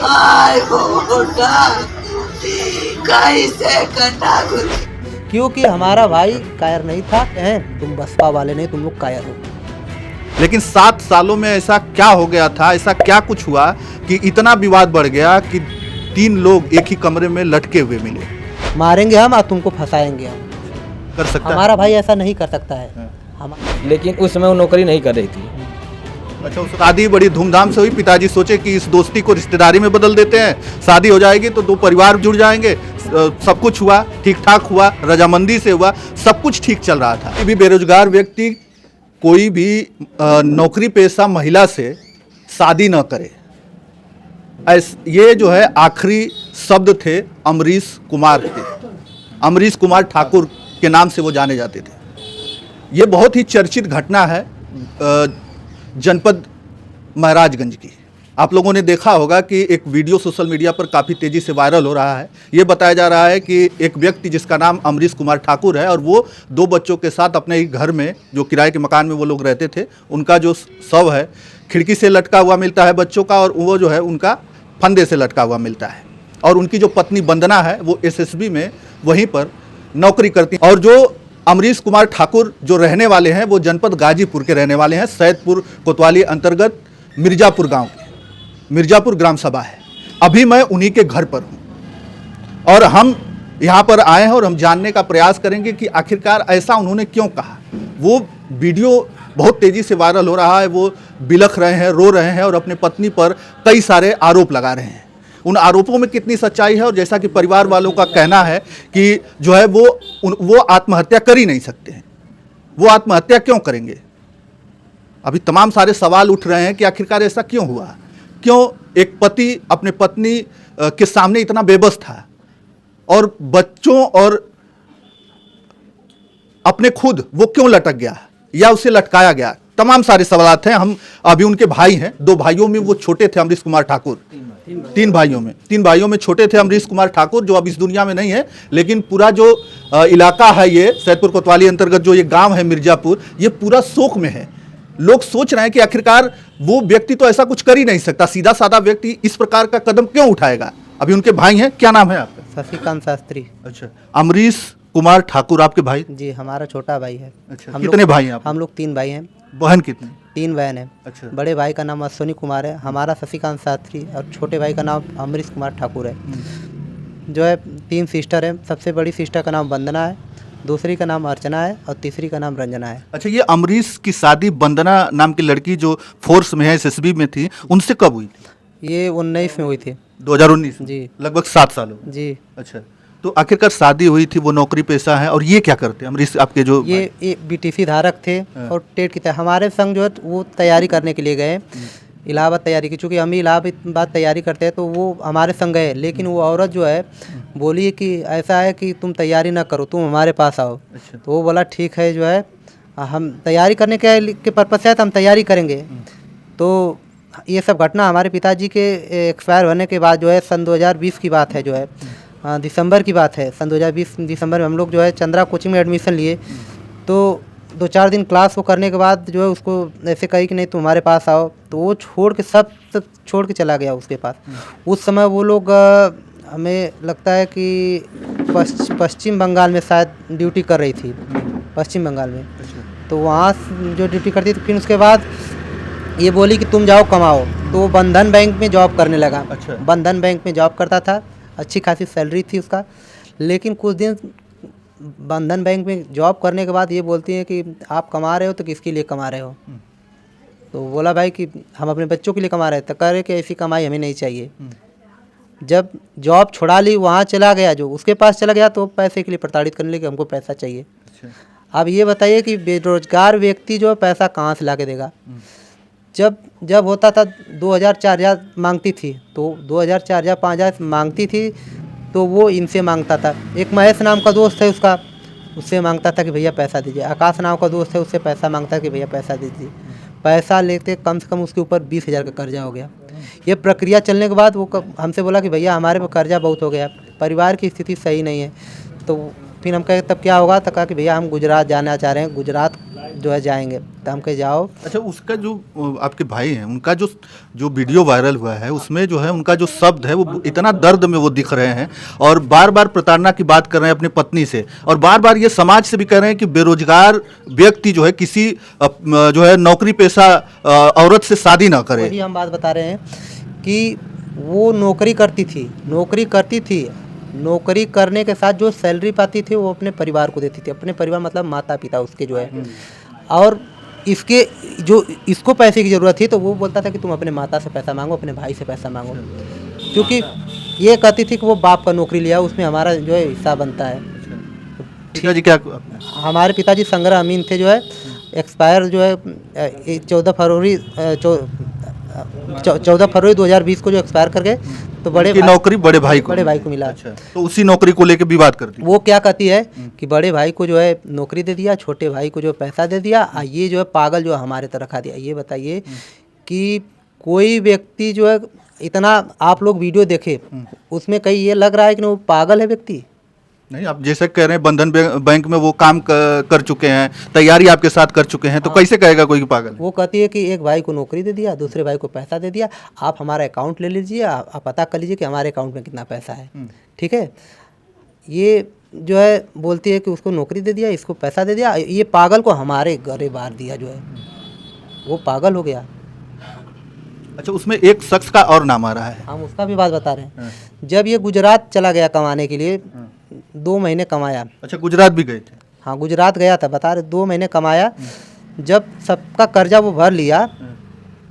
आय बेटा कैसे कटा गुरु। क्योंकि हमारा भाई कायर नहीं था। तुम बसपा वाले नहीं, तुम लोग कायर हो। लेकिन 7 सालों में ऐसा क्या हो गया था, ऐसा क्या कुछ हुआ कि इतना विवाद बढ़ गया कि 3 लोग एक ही कमरे में लटके हुए मिले? मारेंगे हम और तुमको फंसाएंगे हम। कर सकता हमारा भाई ऐसा नहीं कर सकता है। लेकिन उस समय वो नौकरी नहीं कर रही थी। अच्छा, उस शादी बड़ी धूमधाम से हुई। पिताजी सोचे कि इस दोस्ती को रिश्तेदारी में बदल देते हैं, शादी हो जाएगी तो 2 परिवार जुड़ जाएंगे। सब कुछ हुआ, ठीक ठाक हुआ, रजामंदी से हुआ, सब कुछ ठीक चल रहा था। कोई भी बेरोजगार व्यक्ति, कोई भी नौकरी पेशा महिला से शादी न करे। ये जो है आखिरी शब्द थे अमरीश कुमार के। अमरीश कुमार ठाकुर के नाम से वो जाने जाते थे। ये बहुत ही चर्चित घटना है जनपद महाराजगंज की। आप लोगों ने देखा होगा कि एक वीडियो सोशल मीडिया पर काफ़ी तेज़ी से वायरल हो रहा है। ये बताया जा रहा है कि एक व्यक्ति जिसका नाम अमरीश कुमार ठाकुर है और वो 2 बच्चों के साथ अपने ही घर में, जो किराए के मकान में वो लोग रहते थे, उनका जो शव है खिड़की से लटका हुआ मिलता है बच्चों का, और वो जो है उनका फंदे से लटका हुआ मिलता है। और उनकी जो पत्नी वंदना है वो एसएसबी में वहीं पर नौकरी करती है। और जो अमरीश कुमार ठाकुर जो रहने वाले हैं वो जनपद गाजीपुर के रहने वाले हैं। सैदपुर कोतवाली अंतर्गत मिर्जापुर गांव के, मिर्जापुर ग्राम सभा है। अभी मैं उन्हीं के घर पर हूं और हम यहां पर आए हैं और हम जानने का प्रयास करेंगे कि आखिरकार ऐसा उन्होंने क्यों कहा। वो वीडियो बहुत तेज़ी से वायरल हो रहा है। वो बिलख रहे हैं, रो रहे हैं और अपने पत्नी पर कई सारे आरोप लगा रहे हैं। उन आरोपों में कितनी सच्चाई है, और जैसा कि परिवार वालों का कहना है कि जो है वो आत्महत्या कर ही नहीं सकते हैं, वो आत्महत्या क्यों करेंगे। अभी तमाम सारे सवाल उठ रहे हैं कि आखिरकार ऐसा क्यों हुआ, क्यों एक पति अपने पत्नी के सामने इतना बेबस था, और बच्चों और अपने खुद वो क्यों लटक गया या उसे लटकाया गया। तमाम सारे सवाल हैं। हम अभी उनके भाई हैं, 2 भाइयों में वो छोटे थे अमरीश कुमार ठाकुर। 3 भाइयों में छोटे थे अमरीश कुमार ठाकुर, जो अब इस दुनिया में नहीं है। लेकिन पूरा जो इलाका है, ये सैदपुर कोतवाली अंतर्गत जो ये गांव है मिर्जापुर, ये पूरा शोक में है। लोग सोच रहे हैं कि आखिरकार वो व्यक्ति तो ऐसा कुछ कर ही नहीं सकता, सीधा साधा व्यक्ति इस प्रकार का कदम क्यों उठाएगा। अभी उनके भाई हैं, क्या नाम है आपका? शशिकांत शास्त्री। अच्छा, अमरीश कुमार ठाकुर आपके भाई? जी, हमारा छोटा भाई है। अच्छा, कितने भाई हैं आप? हम लोग 3 भाई हैं। बहन कितनी? 3 बहन है। अच्छा। बड़े भाई का नाम अश्विनी कुमार है, हमारा शशिकांत शास्त्री, और छोटे भाई का नाम अमरीश कुमार ठाकुर है। जो है 3 सिस्टर है। सबसे बड़ी सिस्टर का नाम वंदना है, दूसरी का नाम अर्चना है और तीसरी का नाम रंजना है। अच्छा, ये अमरीश की शादी वंदना नाम की लड़की जो फोर्स में है, एसएसबी में थी, उनसे कब हुई थी? ये 19 में हुई थी। 2019 जी। लगभग 7 साल हो गए। जी। अच्छा, तो आखिरकार शादी हुई थी, वो नौकरी पेशा है, और ये क्या करते हैं अमरीश आपके जो? ये बीटीसी धारक थे और टेट की हमारे संग जो है वो तैयारी करने के लिए गए इलाहाबाद तैयारी की। चूँकि हम ही इलाहाबाद तैयारी करते हैं तो वो हमारे संग गए, लेकिन वो औरत जो है बोली कि ऐसा है कि तुम तैयारी ना करो, तुम हमारे पास आओ। अच्छा। तो वो बोला ठीक है, जो है हम तैयारी करने के पर्पज़ से है तो हम तैयारी करेंगे। तो ये सब घटना हमारे पिताजी के एक्सपायर होने के बाद जो है सन 2020 की बात है, जो है दिसंबर की बात है। सन 2020 दिसंबर में हम लोग जो है चंद्रा कोचिंग में एडमिशन लिए। तो 2-4 दिन क्लास को करने के बाद जो है उसको ऐसे कही कि नहीं तुम हमारे पास आओ, तो वो छोड़ के सब छोड़ के चला गया उसके पास। उस समय वो लोग हमें लगता है कि पश्चिम बंगाल में शायद ड्यूटी कर रही थी, पश्चिम बंगाल में। तो वहाँ जो ड्यूटी करती थी, फिर उसके बाद ये बोली कि तुम जाओ कमाओ। तो वो बंधन बैंक में जॉब करने लगा। अच्छा। बंधन बैंक में जॉब करता था, अच्छी खासी सैलरी थी उसका। लेकिन कुछ दिन बंधन बैंक में जॉब करने के बाद ये बोलती है कि आप कमा रहे हो तो किसके लिए कमा रहे हो। तो बोला भाई कि हम अपने बच्चों के लिए कमा रहे हैं। तो कह रहे कि ऐसी कमाई हमें नहीं चाहिए। जब जॉब छुड़ा ली, वहाँ चला गया, जो उसके पास चला गया, तो पैसे के लिए प्रताड़ित करने लगे, हमको पैसा चाहिए। अच्छा। अब ये बताइए कि बेरोजगार व्यक्ति जो पैसा कहाँ से ला के देगा। जब होता था 2000-4000 मांगती थी, तो 2000-4000 5000 मांगती थी, तो वो इनसे मांगता था। एक महेश नाम का दोस्त है उसका, उससे मांगता था कि भैया पैसा दीजिए। आकाश नाम का दोस्त है, उससे पैसा मांगता है कि भैया पैसा दीजिए। पैसा लेते कम से कम उसके ऊपर 20,000 का कर्जा हो गया। ये प्रक्रिया चलने के बाद वो हमसे बोला कि भैया हमारे पर कर्जा बहुत हो गया, परिवार की स्थिति सही नहीं है। तो फिर हम कहे तब क्या होगा, तो कहा कि भैया हम गुजरात जाना चाह रहे हैं, गुजरात जो है जाएंगे। तो हम कहे जाओ। अच्छा, उसका जो आपके भाई हैं, उनका जो वीडियो वायरल हुआ है, उसमें जो है उनका जो शब्द है वो इतना दर्द में वो दिख रहे हैं और बार बार प्रताड़ना की बात कर रहे हैं अपनी पत्नी से, और बार बार ये समाज से भी कह रहे हैं कि बेरोजगार व्यक्ति जो है किसी जो है नौकरी पेशा औरत से शादी ना करे। वही हम बात बता रहे हैं कि वो नौकरी करती थी, नौकरी करने के साथ जो सैलरी पाती थी वो अपने परिवार को देती थी, अपने परिवार मतलब माता पिता उसके जो है, और इसके जो इसको पैसे की ज़रूरत थी तो वो बोलता था कि तुम अपने माता से पैसा मांगो, अपने भाई से पैसा मांगो, क्योंकि ये कहती थी कि वो बाप का नौकरी लिया, उसमें हमारा जो है हिस्सा बनता है। पिताजी क्या हमारे पिताजी संग्रह अमीन थे, जो है एक्सपायर जो है 14 फरवरी 2020 को जो एक्सपायर कर गए। तो बड़े नौकरी बड़े भाई को मिला। अच्छा, तो उसी नौकरी को लेकर विवाद करती है। वो क्या कहती है कि बड़े भाई को जो है नौकरी दे दिया, छोटे भाई को जो पैसा दे दिया, ये जो है पागल जो हमारे तरह खा दिया। ये बताइए कि कोई व्यक्ति जो है इतना, आप लोग वीडियो देखे उसमें कहीं ये लग रहा है कि वो पागल है व्यक्ति? नहीं, आप जैसे कह रहे हैं बंधन बैंक में वो काम कर चुके हैं, तैयारी आपके साथ कर चुके हैं, तो कैसे कहेगा कोई पागल? वो कहती है कि एक भाई को नौकरी दे दिया, दूसरे भाई को पैसा दे दिया, आप हमारा अकाउंट ले लीजिए, आप पता कर लीजिए कि हमारे अकाउंट में कितना पैसा है। ठीक है, ये जो है बोलती है कि उसको नौकरी दे दिया, इसको पैसा दे दिया, ये पागल को हमारे घरे बार दिया, जो है वो पागल हो गया। अच्छा, उसमें एक शख्स का और नाम आ रहा है, हम उसका भी बात बता रहे हैं। जब ये गुजरात चला गया कमाने के लिए, 2 महीने कमाया। अच्छा, गुजरात भी गए थे? हाँ, गुजरात गया था, बता रहे 2 महीने कमाया। जब सबका कर्जा वो भर लिया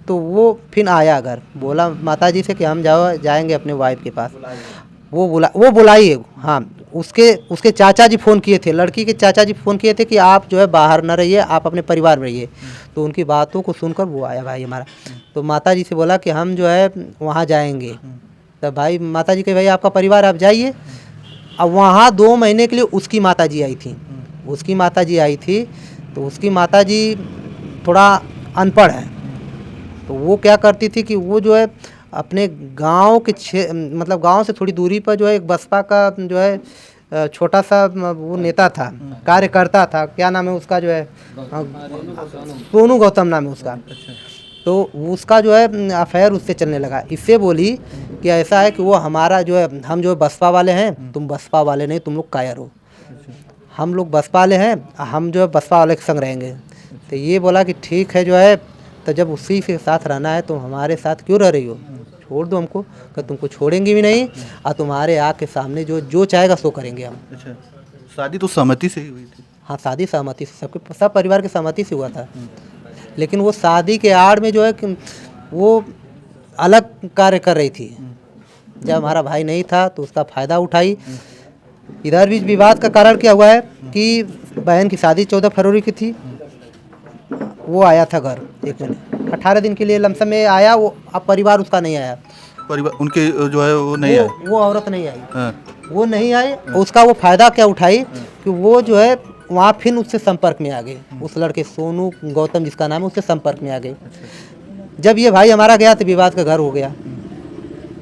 तो वो फिर आया घर, बोला माताजी से कि हम जाएंगे अपने वाइफ के पास। वो बुलाई है। हाँ, उसके चाचा जी फ़ोन किए थे, लड़की के चाचा जी फ़ोन किए थे कि आप जो है बाहर न रहिए, आप अपने परिवार में रहिए। तो उनकी बातों को सुनकर वो आया भाई हमारा। तो माताजी से बोला कि हम जो है वहाँ जाएंगे। तब भाई माताजी कहे भाई आपका परिवार, आप जाइए। अब वहाँ 2 महीने के लिए उसकी माताजी आई थी। तो उसकी माताजी थोड़ा अनपढ़ है, तो वो क्या करती थी कि वो जो है अपने गांव के मतलब गांव से थोड़ी दूरी पर जो है एक बसपा का जो है छोटा सा वो नेता था, कार्यकर्ता था, क्या नाम है उसका, जो है सोनू गौतम नाम है उसका। तो उसका जो है अफेयर उससे चलने लगा। इससे बोली कि ऐसा है कि वो हमारा जो है, हम जो बसपा वाले हैं, तुम बसपा वाले नहीं, तुम लोग कायर हो, हम लोग बसपा वाले हैं, हम जो है बसपा वाले के संग रहेंगे। तो ये बोला कि ठीक है जो है, तो जब उसी के साथ रहना है तो हमारे साथ क्यों रह रही हो, छोड़ दो हमको, कि तुमको छोड़ेंगे भी नहीं, और तुम्हारे आँख के सामने जो चाहेगा सो करेंगे हम। अच्छा, शादी तो सहमति से ही हुई थी? हाँ, शादी सहमति से, सब परिवार की सहमति से हुआ था। लेकिन वो शादी के आड़ में जो है कि वो अलग कार्य कर रही थी। जब हमारा भाई नहीं था तो उसका फ़ायदा उठाई। इधर भी विवाद का कारण क्या हुआ है कि बहन की शादी 14 फरवरी की थी, वो आया था घर 1 महीने 18 दिन के लिए लमसम में आया वो। अब परिवार उसका नहीं आया, परिवार उनके जो है वो नहीं आए, वो औरत नहीं आई। हाँ। वो नहीं आई, उसका वो फ़ायदा क्या उठाई कि वो जो है वहाँ फिर उससे संपर्क में आ गए, उस लड़के सोनू गौतम जिसका नाम है, उससे संपर्क में आ गए। जब ये भाई हमारा गया तो विवाद का घर हो गया।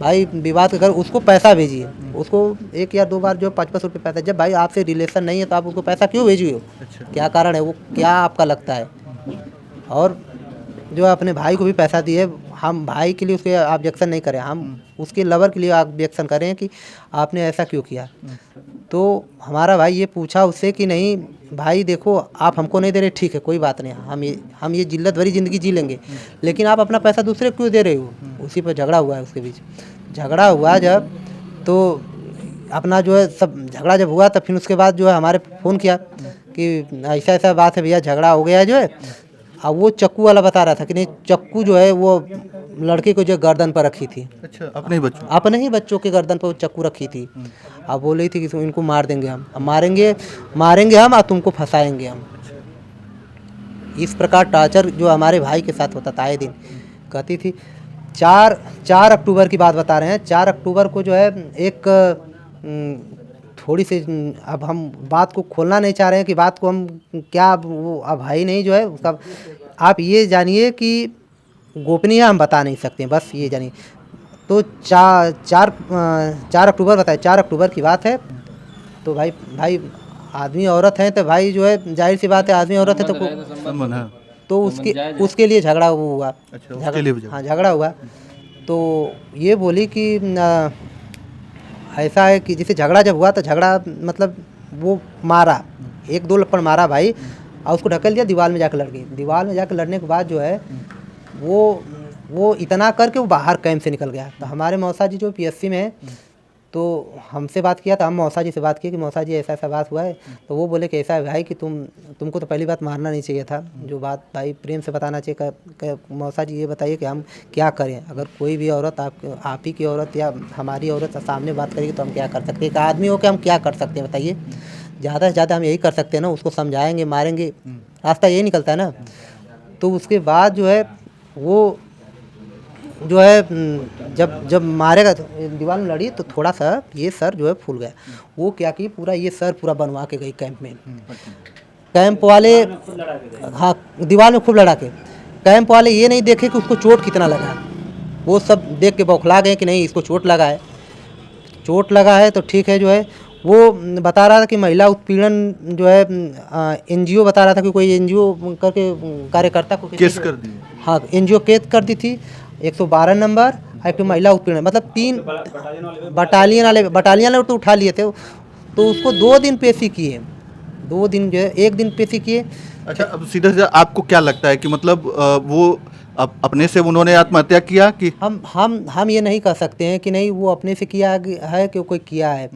भाई विवाद का घर, उसको पैसा भेजिए, उसको 1 या 2 बार जो 5-5 रुपये पैसा। जब भाई आपसे रिलेशन नहीं है तो आप उसको पैसा क्यों भेजिए? अच्छा। क्या कारण है, वो क्या आपका लगता है? और जो अपने भाई को भी पैसा दिए, हम भाई के लिए उसके ऑब्जेक्शन नहीं करें, हम उसके लवर के लिए ऑब्जेक्शन करें कि आपने ऐसा क्यों किया। तो हमारा भाई ये पूछा उससे कि नहीं भाई देखो, आप हमको नहीं दे रहे, ठीक है कोई बात नहीं, हम ये जिल्लत भरी ज़िंदगी जी लेंगे, लेकिन आप अपना पैसा दूसरे क्यों दे रहे हो? उसी पर झगड़ा हुआ है, उसके बीच झगड़ा हुआ जब, तो अपना जो है सब झगड़ा जब हुआ, तब फिर उसके बाद जो है हमारे फ़ोन किया कि ऐसा ऐसा बात है भैया, झगड़ा हो गया है जो है। अब वो चक्कू वाला बता रहा था कि नहीं, चक्कू जो है वो लड़के को जो गर्दन पर रखी थी। अच्छा, अपने ही बच्चों के गर्दन पर वो चक्कू रखी थी। अब बोल रही थी कि इनको मार देंगे हम, मारेंगे हम, और तुमको फंसाएंगे हम। इस प्रकार टार्चर जो हमारे भाई के साथ होता था आए दिन। कहती थी 4 अक्टूबर की बात बता रहे हैं। 4 अक्टूबर को जो है एक थोड़ी सी, अब हम बात को खोलना नहीं चाह रहे हैं कि बात को हम क्या, वो अब भाई नहीं जो है उसका, आप ये जानिए कि गोपनीय हम बता नहीं सकते, बस ये जानिए। तो 4 अक्टूबर बताए, 4 अक्टूबर की बात है। तो भाई आदमी औरत है तो भाई जो है जाहिर सी बात है, आदमी औरत है संबंध है। तो उसके लिए झगड़ा हुआ। अच्छा, उसके लिए भी झगड़ा। हाँ, झगड़ा हुआ। तो ये बोली कि ऐसा है कि जैसे झगड़ा जब हुआ तो झगड़ा मतलब वो मारा, एक दो लपड़ मारा भाई, और उसको ढकेल दिया, दीवार में जाकर लड़ गई। दीवार में जाकर लड़ने के बाद जो है वो इतना करके वो बाहर कैंप से निकल गया। तो हमारे मौसा जी जो पीएससी में है, तो हमसे बात किया, तो हम मौसा जी से बात किए कि मौसा जी ऐसा ऐसा बात हुआ है। तो वो बोले कि ऐसा है भाई कि तुमको तो पहली बात मारना नहीं चाहिए था, जो बात भाई प्रेम से बताना चाहिए। मौसा जी ये बताइए कि हम क्या करें, अगर कोई भी औरत आप ही की औरत या हमारी औरत सामने बात करेगी तो हम क्या कर सकते हैं, एक आदमी हो के हम क्या कर सकते हैं बताइए। ज़्यादा से ज़्यादा हम यही कर सकते हैं ना, उसको समझाएंगे, मारेंगे, रास्ता यही निकलता है ना। तो उसके बाद जो है वो जो है जब मारेगा तो दीवार में लड़ी तो थोड़ा सा ये सर जो है फूल गया। वो क्या की पूरा ये सर पूरा बनवा के गई कैंप में। कैंप वाले हाँ दीवार में खूब लड़ा के, कैंप वाले ये नहीं देखे कि उसको चोट कितना लगा है। वो सब देख के बौखला गए कि नहीं इसको चोट लगा है, चोट लगा है तो ठीक है। जो है वो बता रहा था कि महिला उत्पीड़न जो है एनजीओ बता रहा था कि कोई एनजीओ करके कार्यकर्ता को केस कर दी। हाँ, एनजीओ केस कर दी थी 112 नंबर, एक तो महिला उत्पीड़न, मतलब 3 बटालियन वाले तो उठा लिए थे। तो उसको 2 दिन पेशी किए, 2 दिन जो है 1 दिन पेशी किए। अच्छा, अब सीधा सीधा आपको क्या लगता है कि मतलब वो अपने से उन्होंने आत्महत्या किया कि हम ये नहीं कह सकते हैं कि नहीं वो अपने से किया है कि कोई किया है।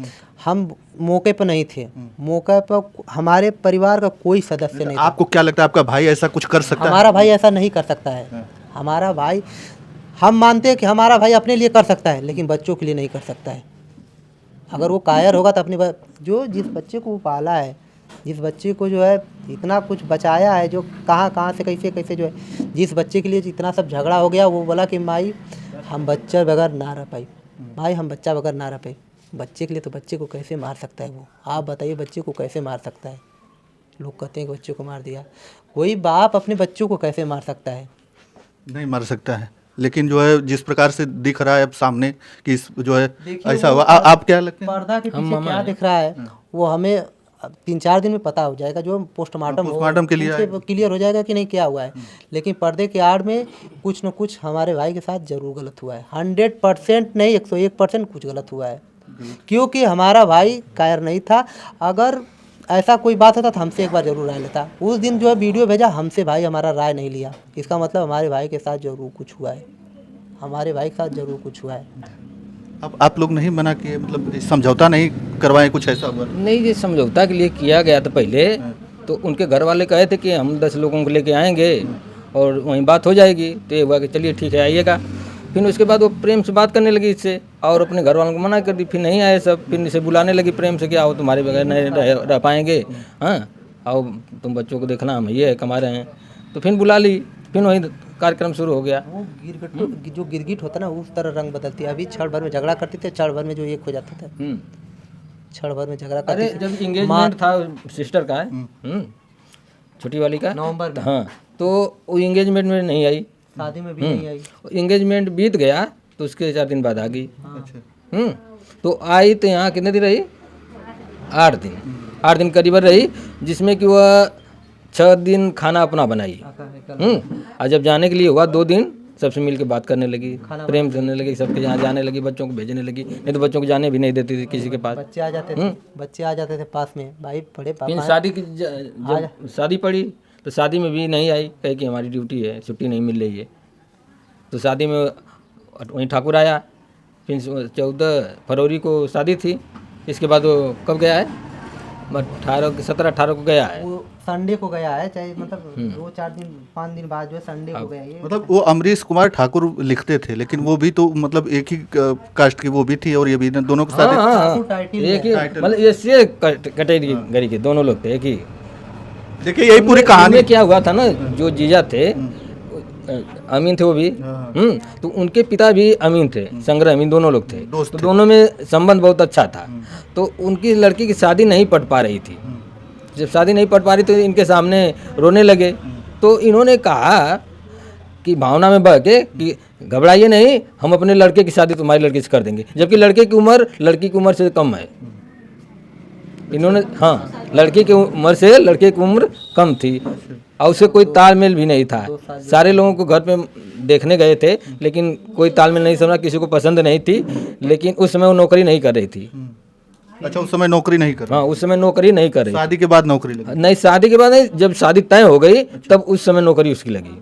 हम मौके पर नहीं थे, मौके पर हमारे परिवार का कोई सदस्य नहीं था। आपको क्या लगता है आपका भाई ऐसा कुछ कर सकता है? हमारा भाई ऐसा नहीं कर सकता है। हमारा भाई, हम मानते हैं कि हमारा भाई अपने लिए कर सकता है, लेकिन बच्चों के लिए नहीं कर सकता है। अगर वो कायर होगा तो अपने जिस बच्चे को वो पाला है, जिस बच्चे को जो है इतना कुछ बचाया है, जो कहाँ से कैसे जो है, जिस बच्चे के लिए इतना सब झगड़ा हो गया, वो बोला कि माई हम बच्चा बगैर ना रह पाई, भाई हम बच्चा बगैर ना रह पाई। बच्चे के लिए तो बच्चे को कैसे मार सकता है वो, आप बताइए बच्चे को कैसे मार सकता है। लोग कहते हैं कि बच्चे को मार दिया, कोई बाप अपने बच्चों को कैसे मार सकता है? नहीं मार सकता है। लेकिन जो है जिस प्रकार से दिख रहा है अब सामने कि जो है ऐसा हुआ, आप क्या लगते हैं? पर्दा के पीछे क्या दिख रहा है वो हमें 3-4 दिन में पता हो जाएगा, जो पोस्टमार्टम के लिए क्लियर हो जाएगा कि नहीं क्या हुआ है। लेकिन पर्दे के आड़ में कुछ न कुछ हमारे भाई के साथ जरूर गलत हुआ है। 100% नहीं 101% कुछ गलत हुआ है, क्योंकि हमारा भाई कायर नहीं था। अगर ऐसा कोई बात होता तो हमसे एक बार जरूर राय लेता। उस दिन जो है वीडियो भेजा, हमसे भाई हमारा राय नहीं लिया। इसका मतलब हमारे भाई के साथ जरूर कुछ हुआ है, हमारे भाई के साथ जरूर कुछ हुआ है। अब आप लोग नहीं मना किए, मतलब समझौता नहीं करवाए, कुछ ऐसा हुआ? नहीं, ये समझौता के लिए किया गया था पहले, तो उनके घर वाले कहे थे कि हम 10 लोगों को लेके आएंगे और वहीं बात हो जाएगी। तो ये हुआ कि चलिए ठीक है आइएगा। फिर उसके बाद वो प्रेम से बात करने लगी इससे, और अपने घर वालों को मना कर दी। फिर नहीं आए सब, फिर इसे बुलाने लगी प्रेम से कि आओ तुम्हारे बगैर नहीं रह पाएंगे, हाँ आओ तुम बच्चों को देखना, हम ये है कमा रहे हैं। तो फिर बुला ली, फिर वहीं कार्यक्रम शुरू हो गया। वो जो गिरगिट होता ना उस तरह रंग बदलती है। अभी क्षण भर में झगड़ा करते थे, क्षण भर में जो एक हो जाता था, क्षण भर में झगड़ा करते। अरे जब इंगेजमेंट था सिस्टर का है, छोटी वाली का नवंबर में, हाँ, तो वो इंगेजमेंट में नहीं आई, शादी में भी नहीं आई। इंगेजमेंट बीत गया तो उसके 4 दिन बाद आ गई। हाँ। तो आई तो यहाँ कितने दिन रही? 8 दिन, 8 दिन करीबन रही, जिसमें कि वह 6 दिन खाना अपना बनाई। और जब जाने के लिए हुआ 2 दिन सबसे मिल के बात करने लगी, प्रेम करने लगी, सबके यहाँ जाने लगी, बच्चों को भेजने लगी। नहीं तो बच्चों को जाने भी नहीं देती थी किसी के पास। बच्चे आ जाते थे पास में, भाई बड़े पापा। फिर शादी की जब शादी पड़ी तो शादी में भी नहीं आई, कहे कि हमारी ड्यूटी है, छुट्टी नहीं मिल रही है। तो शादी में वहीं ठाकुर आया। फिर 14 फरवरी को शादी थी। इसके बाद वो कब गया है? 17-18 को गया है। वो संडे को गया है, चाहे मतलब 2-4 दिन 5 दिन बाद जो है संडे को गया है। मतलब वो अमरीश कुमार ठाकुर लिखते थे, लेकिन वो भी तो मतलब एक ही कास्ट की वो भी थी, और ये भी दोनों के साथ एक ही, मतलब ऐसे कैटेगरी के दोनों लोग थे, एक ही। देखिए यही पूरी कहानी क्या हुआ था ना, जो जीजा थे अमीन थे वो भी, तो उनके पिता भी अमीन थे, संग्रह अमीन, दोनों लोग थे। तो दोनों में संबंध बहुत अच्छा था। तो उनकी लड़की की शादी नहीं पट पा रही थी। जब शादी नहीं पट पा रही तो इनके सामने रोने लगे। तो इन्होंने कहा कि भावना में बह के कि घबराइए नहीं, हम अपने लड़के की शादी तुम्हारी लड़की से कर देंगे, जबकि लड़के की उम्र लड़की की उम्र से कम है। इन्होंने, हाँ, लड़की की उम्र से लड़के की उम्र कम थी और उससे कोई तालमेल भी नहीं था। सारे लोगों को घर पे देखने गए थे लेकिन कोई तालमेल नहीं समझा, किसी को पसंद नहीं थी, लेकिन उस समय वो नौकरी नहीं कर रही थी। अच्छा, उस समय नौकरी नहीं कर, हाँ, उस समय नौकरी नहीं कर रही। शादी के बाद नौकरी लगी? नहीं, शादी के बाद नहीं, जब शादी तय हो गई तब उस समय नौकरी उसकी लगी।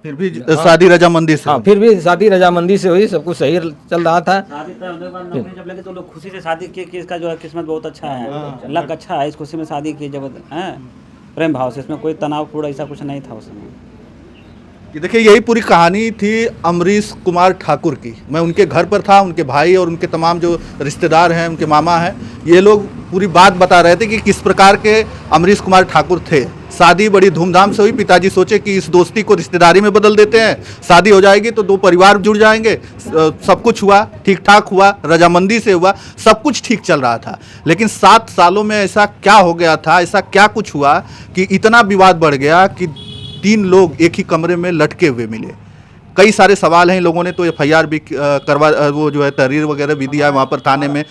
फिर भी शादी रजामंदी से? हाँ, फिर भी शादी रजामंदी से हुई, सब कुछ सही चल रहा था। शादी तय होने के बाद नौकरी जब लगी तो लोग खुशी से शादी किए कि इसका जो है किस्मत बहुत अच्छा है, लक अच्छा है, इस खुशी में शादी की जब है प्रेम भाव से, इसमें कोई तनावपूर्ण ऐसा कुछ नहीं था उस समय। ये देखिए, यही पूरी कहानी थी अमरीश कुमार ठाकुर की। मैं उनके घर पर था, उनके भाई और उनके तमाम जो रिश्तेदार हैं, उनके मामा हैं, ये लोग पूरी बात बता रहे थे कि किस प्रकार के अमरीश कुमार ठाकुर थे। शादी बड़ी धूमधाम से हुई। पिताजी सोचे कि इस दोस्ती को रिश्तेदारी में बदल देते हैं, शादी हो जाएगी तो दो परिवार जुड़ जाएंगे। सब कुछ हुआ, ठीक ठाक हुआ, रजामंदी से हुआ, सब कुछ ठीक चल रहा था। लेकिन 7 सालों में ऐसा क्या हो गया था, ऐसा क्या कुछ हुआ कि इतना विवाद बढ़ गया कि 3 लोग एक ही कमरे में लटके हुए मिले। कई सारे सवाल हैं, इन लोगों ने तो FIR भी करवा, वो जो है तहरीर वगैरह भी दिया है वहाँ पर थाने में।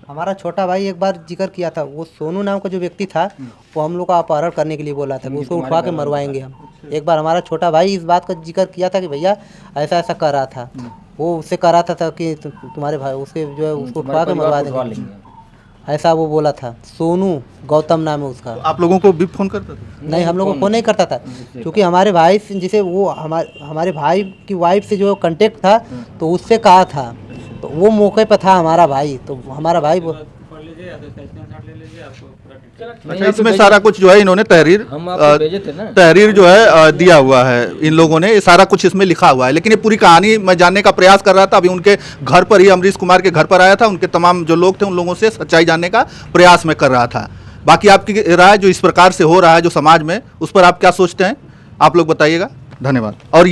हमारा छोटा भाई एक बार जिक्र किया था, वो सोनू नाम का जो व्यक्ति था वो हम लोग का अपहरण करने के लिए बोला था, उसको उठवा के मरवाएंगे हम। एक बार हमारा छोटा भाई इस बात का जिक्र किया था कि भैया ऐसा ऐसा कर रहा था, वो उससे कर रहा था कि तुम्हारे भाई उसके जो है उसको उठवा के मरवा देंगे, ऐसा वो बोला था। सोनू गौतम नाम है उसका। आप लोगों को भी फोन करता था? नहीं, हम लोगों को फोन नहीं करता था, क्योंकि हमारे भाई से जिसे वो हमारे भाई की वाइफ से जो कांटेक्ट था तो उससे कहा था, तो वो मौके पर था हमारा भाई, तो हमारा भाई अच्छा, इसमें सारा कुछ जो है इन्होंने तहरीर, हम आपको भेजे थे ना, तहरीर जो है दिया हुआ है इन लोगों ने, ये सारा कुछ इसमें लिखा हुआ है। लेकिन ये पूरी कहानी मैं जानने का प्रयास कर रहा था, अभी उनके घर पर ही, अमरीश कुमार के घर पर आया था, उनके तमाम जो लोग थे उन लोगों से सच्चाई जानने का प्रयास मैं कर रहा था। बाकी आपकी राय जो इस प्रकार से हो रहा है जो समाज में, उस पर आप क्या सोचते हैं, आप लोग बताइएगा। धन्यवाद। और